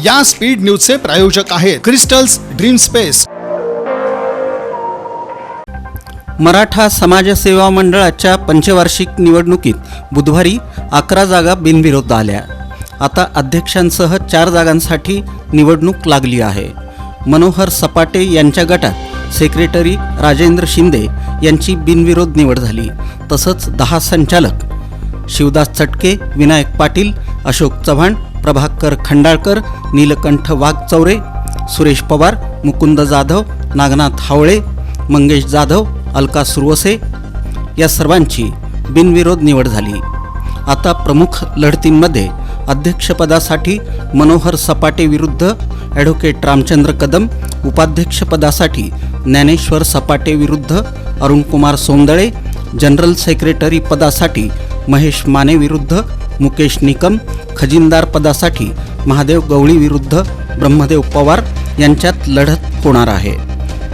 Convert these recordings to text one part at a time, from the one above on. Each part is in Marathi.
या स्पीड न्यूजचे प्रायोजक आहेत क्रिस्टल्स ड्रीम स्पेस। मराठा समाज सेवा मंडळाच्या पंचवार्षिक निवडणुकीत बुधवारी 11 जागा बिनविरोध आल्या। आता अध्यक्षांसह 4 जागांसाठी निवडणूक लागली आहे। मनोहर सपाटे यांच्या गटात सेक्रेटरी राजेंद्र शिंदे यांची बिनविरोध निवड झाली। तसंच 10 संचालक शिवदास चटके, विनायक पाटील, अशोक चव्हाण, प्रभाकर खंडाळकर, नीलकंठ वाघचौरे, सुरेश पवार, मुकुंद जाधव, नागनाथ हावळे, मंगेश जाधव, अलका सुरवसे या सर्वांची बिनविरोध निवड झाली। आता प्रमुख लढतींमध्ये अध्यक्षपदासाठी मनोहर सपाटे विरुद्ध ॲडव्होकेट रामचंद्र कदम, उपाध्यक्षपदासाठी ज्ञानेश्वर सपाटे विरुद्ध अरुणकुमार सोंदळे, जनरल सेक्रेटरी पदासाठी महेश माने विरुद्ध मुकेश निकम, खजिनदार पदासाठी महादेव गवळी विरुद्ध ब्रह्मदेव पवार यांच्यात लढत होणार आहे।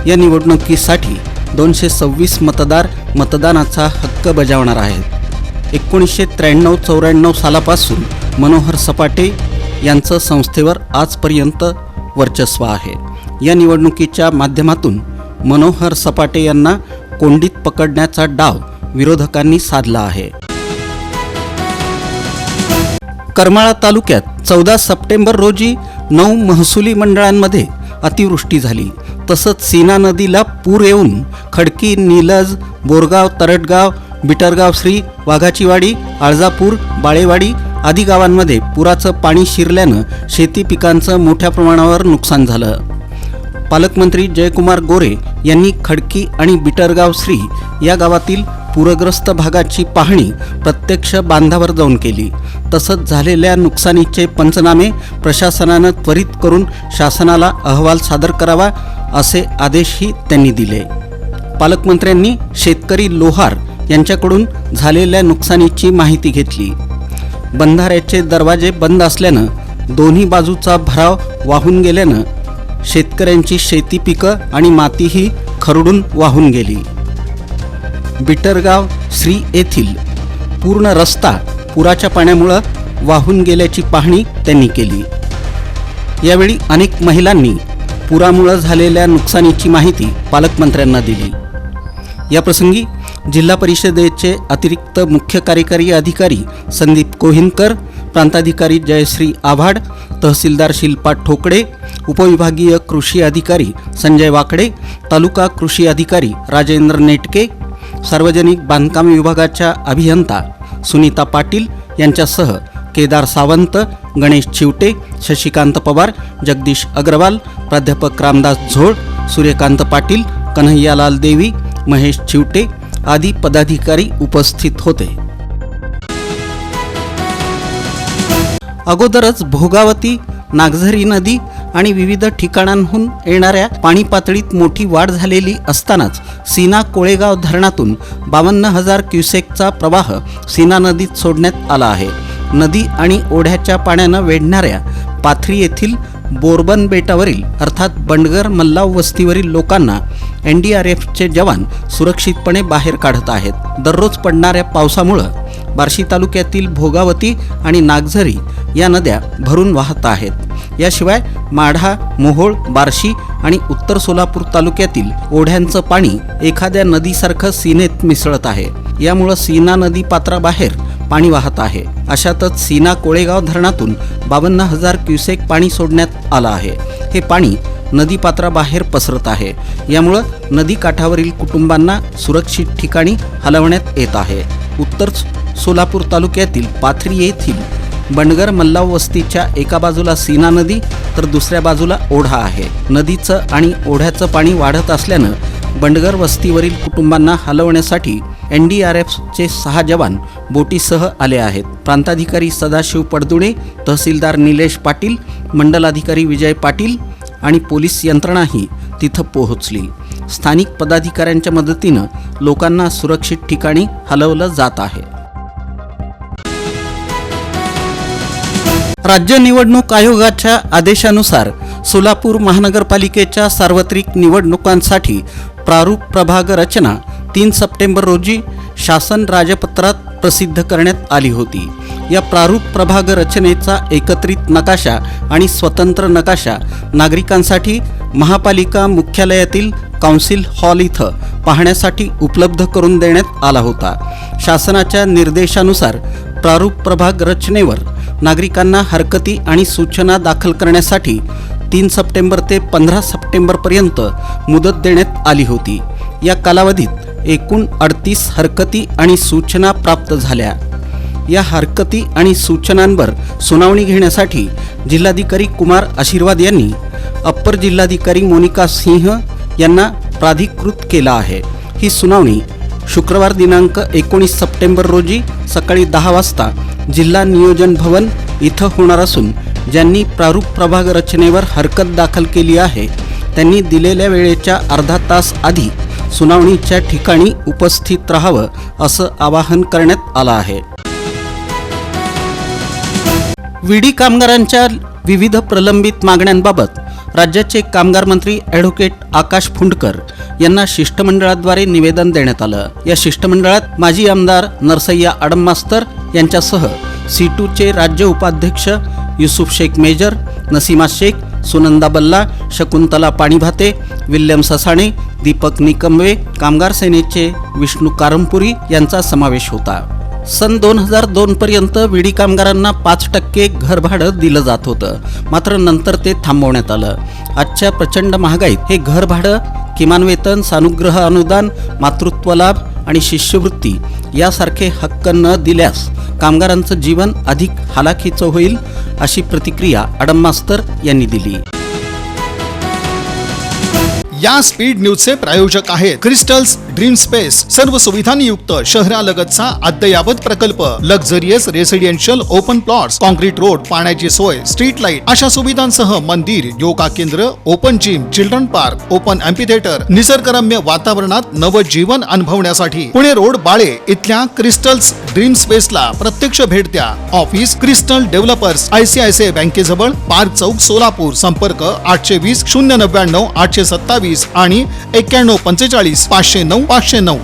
या निवडणुकीसाठी 226 मतदार मतदानाचा हक्क बजावणार आहेत। 1993-94 सालापासून मनोहर सपाटे यांचं संस्थेवर आजपर्यंत वर्चस्व आहे। या निवडणुकीच्या माध्यमातून मनोहर सपाटे यांना कोंडीत पकडण्याचा डाव विरोधकांनी साधला आहे। करमाळा तालुक्यात 14 सप्टेंबर रोजी 9 महसुली मंडळांमध्ये अतिवृष्टी झाली। तसंच सीना नदीला पूर येऊन खडकी, नीलज, बोरगाव, तरटगाव, बिटरगाव श्री, वाघाचीवाडी, आळजापूर, बाळेवाडी आदी गावांमध्ये पुराचं पाणी शिरल्यानं शेती पिकांचं मोठ्या प्रमाणावर नुकसान झालं। पालकमंत्री जयकुमार गोरे यांनी खडकी आणि बिटरगाव श्री या गावातील पूरग्रस्त भागाची पाहणी प्रत्यक्ष बांधावर जाऊन केली। तसंच झालेल्या नुकसानीचे पंचनामे प्रशासनानं त्वरित करून शासनाला अहवाल सादर करावा असे आदेशही त्यांनी दिले। पालकमंत्र्यांनी शेतकरी लोहार यांच्याकडून झालेल्या नुकसानीची माहिती घेतली। बंधाऱ्याचे दरवाजे बंद असल्यानं दोन्ही बाजूचा भराव वाहून गेल्यानं शेतकऱ्यांची शेती पिकं आणि मातीही खरडून वाहून गेली। बिटरगाव श्री येथील पूर्ण रस्ता पुराच्या पाण्यामुळे वाहून गेल्याची पाहणी त्यांनी केली। यावेळी अनेक महिलांनी पुरामुळे झालेल्या नुकसानीची माहिती पालकमंत्र्यांना दिली। याप्रसंगी जिल्हा परिषदेचे अतिरिक्त मुख्य कार्यकारी अधिकारी संदीप कोहिनकर, प्रांताधिकारी जयश्री आव्हाड, तहसीलदार शिल्पा ठोकड़े, उपविभागीय कृषी अधिकारी संजय वाकडे, तालुका कृषी अधिकारी राजेंद्र नेटके, सार्वजनिक बांधकाम विभागाच्या अभियंता सुनीता पाटील यांच्यासह केदार सावंत, गणेश चिवटे, शशिकांत पवार, जगदीश अग्रवाल, प्राध्यापक रामदास झोळ, सूर्यकांत पाटील, कन्हैयालाल देवी, महेश चिवटे आदी पदाधिकारी उपस्थित होते। अगोदरच भोगावती, नागझरी नदी आणि विविध ठिकाणांहून येणाऱ्या पाणी पातळीत मोठी वाढ झालेली असतानाच सीना कोळेगाव धरणातून 52,000 क्युसेकचा प्रवाह सीना नदीत सोडण्यात आला आहे। नदी आणि ओढ्याच्या पाण्यानं वेढणाऱ्या पाथरी येथील बोरबन बेटावरील अर्थात बंडगर मल्लाव वस्तीवरील लोकांना NDRFचे जवान सुरक्षितपणे बाहेर काढत आहेत। दररोज पडणाऱ्या पावसामुळे बार्शी तालुक्यातील भोगावती आणि नागझरी या नद्या भरून वाहत आहेत। याशिवाय माढा, मोहोळ, बार्शी आणि उत्तर सोलापूर तालुक्यातील ओढ्यांचं पाणी एखाद्या नदीसारखं सीनेत मिसळत आहे। यामुळे सीना नदी पात्राबाहेर पाणी वाहत आहे। अशातच सीना कोळेगाव धरणातून 52,000 क्युसेक पाणी सोडण्यात आलं आहे। हे पाणी नदीपात्राबाहेर पसरत आहे। यामुळे नदी काठावरील कुटुंबांना सुरक्षित ठिकाणी हलवण्यात येत आहे। उत्तर सोलापूर तालुक्यातील पाथरी येथील बंडगर मल्लाव वस्तीच्या एका बाजूला सीना नदी तर दुसऱ्या बाजूला ओढा आहे। नदीचं आणि ओढ्याचं पाणी वाढत असल्यानं बंडगर वस्तीवरील कुटुंबांना हलवण्यासाठी NDRFचे 6 जवान बोटीसह आले आहेत। प्रांताधिकारी सदाशिव पडदुणे, तहसीलदार निलेश पाटील, मंडलाधिकारी विजय पाटील आणि पोलीस यंत्रणाही तिथं पोहोचली। स्थानिक पदाधिकाऱ्यांच्या मदतीनं लोकांना सुरक्षित ठिकाणी हलवलं जात आहे। राज्य निवडणूक आयोगाच्या आदेशानुसार सोलापूर महानगरपालिकेच्या सार्वत्रिक निवडणुकांसाठी प्रारूप प्रभाग रचना 3 सप्टेंबर रोजी शासन राजपत्रात प्रसिद्ध करण्यात आली होती। या प्रारूप प्रभाग रचनेचा एकत्रित नकाशा आणि स्वतंत्र नकाशा नागरिकांसाठी महापालिका मुख्यालयातील काउन्सिल हॉल इथं पाहण्यासाठी उपलब्ध करून देण्यात आला होता. शासनाच्या निर्देशानुसार प्रारूप प्रभाग रचनेवर नागरिकांना हरकती आणि सूचना दाखल करण्यासाठी 3 सप्टेंबर ते 15 सप्टेंबरपर्यंत मुदत देण्यात आली होती. या कालावधीत एकूण 38 हरकती आणि सूचना प्राप्त झाल्या. या हरकती आणि सूचनांवर सुनावणी घेण्यासाठी जिल्हाधिकारी कुमार आशीर्वाद यांनी अप्पर जिल्हाधिकारी मोनिका सिंह यांना प्राधिकृत केला आहे. ही सुनावणी शुक्रवार दिनांक 19 सप्टेंबर रोजी सकाळी 10 वाजता जिल्हा नियोजन भवन इथं होणार असून ज्यांनी प्रारूप प्रभाग रचनेवर हरकत दाखल केली आहे त्यांनी दिलेल्या वेळेच्या अर्धा तास आधी सुनावणीच्या ठिकाणी उपस्थित राहावं असं आवाहन करण्यात आलं आहे. विडी कामगारांच्या विविध प्रलंबित मागण्यांबाबत राज्याचे कामगार मंत्री ॲडव्होकेट आकाश फुंडकर यांना शिष्टमंडळाद्वारे निवेदन देण्यात आलं. या शिष्टमंडळात माजी आमदार नरसय्या आडम मास्तर यांच्यासह C2चे राज्य उपाध्यक्ष युसुफ शेख मेजर, नसीमा शेख, सुनंदा बल्ला, शकुंतला पाणीभाते, विल्यम ससाणे, दीपक निकमवे, कामगार सेनेचे विष्णू कारंपुरी यांचा समावेश होता. सन 2002 पर्यंत विडी कामगारांना 5% घरभाडं दिलं जात होतं, मात्र नंतर ते थांबवण्यात आलं. आजच्या प्रचंड महागाईत हे घरभाडं, किमान वेतन, सानुग्रह अनुदान, मातृत्व लाभ आणि शिष्यवृत्ती यासारखे हक्क न दिल्यास कामगारांचं जीवन अधिक हालाखीचं होईल, अशी प्रतिक्रिया आडम मास्तर यांनी दिली. या स्पीड न्यूजचे प्रायोजक आहेत क्रिस्टल्स ड्रीम स्पेस. सर्व सुविधांनी युक्त शहरालगतचा अद्ययावत प्रकल्प. Luxurious residential open plots, concrete road, पाण्याची सोय, स्ट्रीट लाईट अशा सुविधांसह मंदिर, योगा केंद्र, open gym, children park, open amphitheatre, निसर्गरम्य वातावरणात नवजीवन अनुभवण्यासाठी पुणे रोड बाळे इथल्या क्रिस्टल्स ड्रीम स्पेसला प्रत्यक्ष भेट द्या. ऑफिस क्रिस्टल डेव्हलपर्स, ICICI बँकेजवळ, पार्क चौक, सोलापूर. संपर्क 820 099 827 आणि 91 45 509 509.